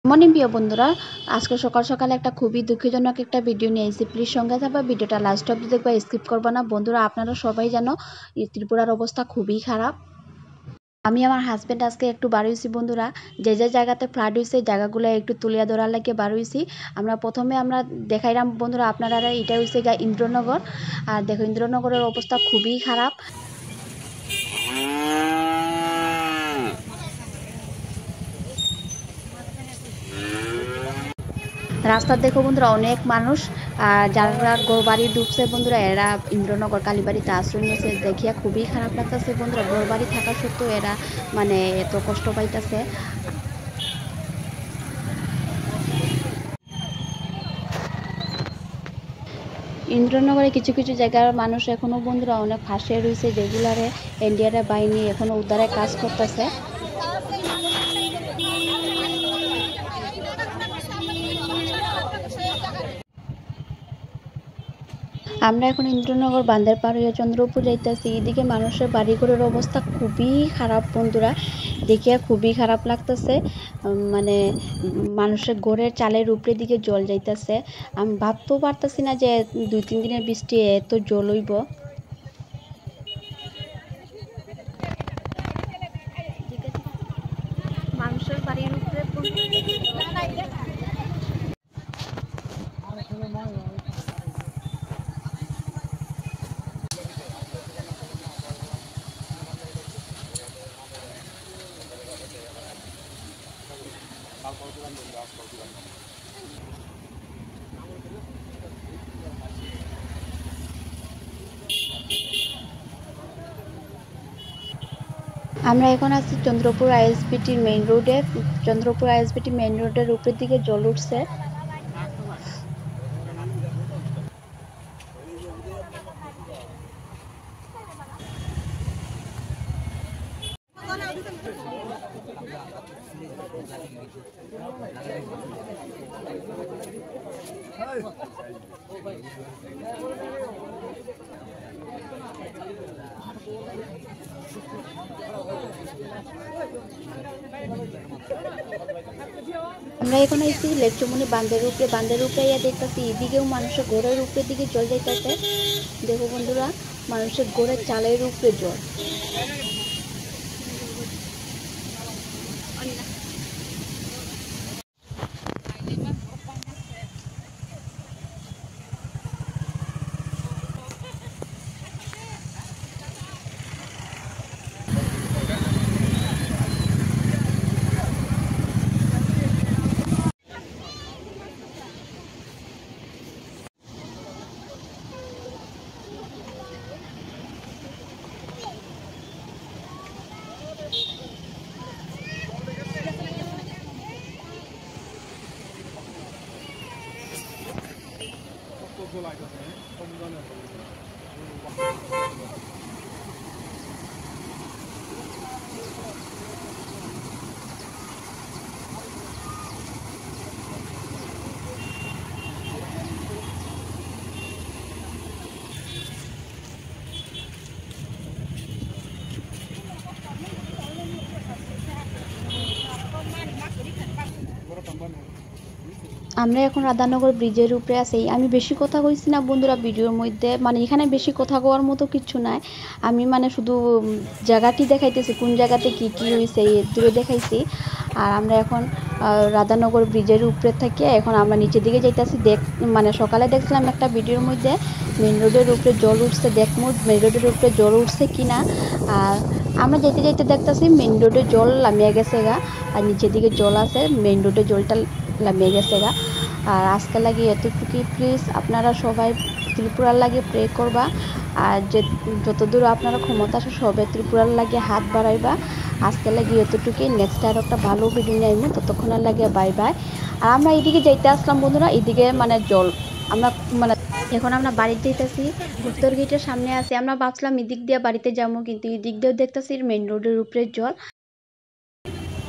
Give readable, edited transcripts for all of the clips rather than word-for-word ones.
Morning প্রিয় বন্ধুরা, আজকে সকাল সকালে একটা খুবই দুঃখজনক একটা ভিডিও নিয়ে এসেছি। প্লিজ সঙ্গে থাকবা, ভিডিওটা লাস্ট অবধি দেখবা, স্কিপ করবা না। বন্ধুরা, আপনারা সবাই জানো ত্রিপুরার অবস্থা খুবই খারাপ। আমি আমার হাজব্যান্ড আজকে একটু বার হয়েছি বন্ধুরা, যে যে জায়গাতে ফ্লাড হয়েছে জায়গাগুলো একটু তুলিয়া ধরার লাগে বার হয়েছি। প্রথমে আমরা দেখাইলাম বন্ধুরা আপনারা, এটা হয়েছে গা ইন্দ্রনগর। আর দেখো ইন্দ্রনগরের অবস্থা খুবই খারাপ। রাস্তা দেখো বন্ধুরা অনেক মানুষ, যারা ঘর বাড়ি ডুবছে বন্ধুরা এরা ইন্দ্রনগর কালীবাড়িতে আশ্রয় নিয়েছে। দেখিয়া খুবই খারাপ লাগতেছে বন্ধুরা, ঘর বাড়ি থাকা সত্ত্বেও এরা এত কষ্ট পাইতেছে। ইন্দ্রনগরে কিছু কিছু জায়গার মানুষ এখনো বন্ধুরা অনেক ফাঁসে রয়েছে, যেগুলারে ইন্ডিয়ার বাহিনী এখনো উদ্ধারের কাজ করতেছে। আমরা এখন ইন্দ্রনগর বাঁধের পার হয়ে চন্দ্রপুর যাইতেছি। এদিকে মানুষের বাড়িঘরের অবস্থা খুবই খারাপ বন্ধুরা, দেখিয়া খুবই খারাপ লাগতেছে। মানুষের ঘরের চালের উপরে দিকে জল যাইতেছে। আমি ভাবতেও পারতেছি না যে 2-3 দিনের বৃষ্টি এত জল হইব। মানুষের বাড়ির উপরে আমরা এখন আছি চন্দ্রপুর আইএসবিটি মেইন রোডে। চন্দ্রপুর আইএসবিটি মেইন রোডের উপরের দিকে জল উঠছে। আমরা এখন আইছি লেকচুমনি বাঁধের উপরে ইয়া দেখতেছি এদিকেও মানুষের ঘরের উপরের দিকে জল যাইতেছে। দেখো বন্ধুরা, মানুষের ঘরের চালের উপরে জল। আমরা এখন রাধানগর ব্রিজের উপরে আছি। আমি বেশি কথা কইছি না বন্ধুরা ভিডিওর মধ্যে, এখানে বেশি কথা কওয়ার মতো কিছু নাই। আমি শুধু জায়গাটি দেখাইতেছি, কোন জায়গাতে কি কি হয়েছে দূরে দেখাইছি। আর আমরা এখন রাধানগর ব্রিজের উপরে থেকে এখন আমরা নিচের দিকে যাইতেছি। সকালে দেখছিলাম একটা ভিডিওর মধ্যে মেন রোডের উপরে জল উঠছে, দেখমু মেন রোডের উপরে জল উঠছে কিনা। আর আমরা যেতে যেতে দেখতেছি মেন রোডে জল নামিয়ে গেছে গা, আর নিচের দিকে জল আছে, মেন রোডে জলটা নামিয়ে গেছে গা। আর আজকে লাগে এতটুকুই। প্লিজ আপনারা সবাই ত্রিপুরার লাগে প্রে করবা, আর যতদূর আপনারা ক্ষমতা আছে সবে ত্রিপুরার লাগে হাত বাড়াইবা। আজকে লাগে এতটুকুই। নেক্সট আর একটা ভালো ভিডিও নিয়ে আইবো, ততক্ষণের লাগে বাই বাই। আর আমরা এইদিকে যাইতে আসলাম বন্ধুরা, এইদিকে জল আমরা এখন আমরা বাড়িতে যেতেছি, উত্তর গেটের সামনে আছি। আমরা ভাবছিলাম এদিক দিয়ে বাড়িতে যাবো, কিন্তু এদিক দিয়েও দেখতেছি মেন রোডের উপরে জল,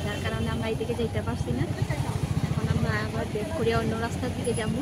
যার কারণে আমরা এইদিকে যাইতে পারছি না। এখন আমরা আবার বের করে অন্য রাস্তার দিকে যাবো।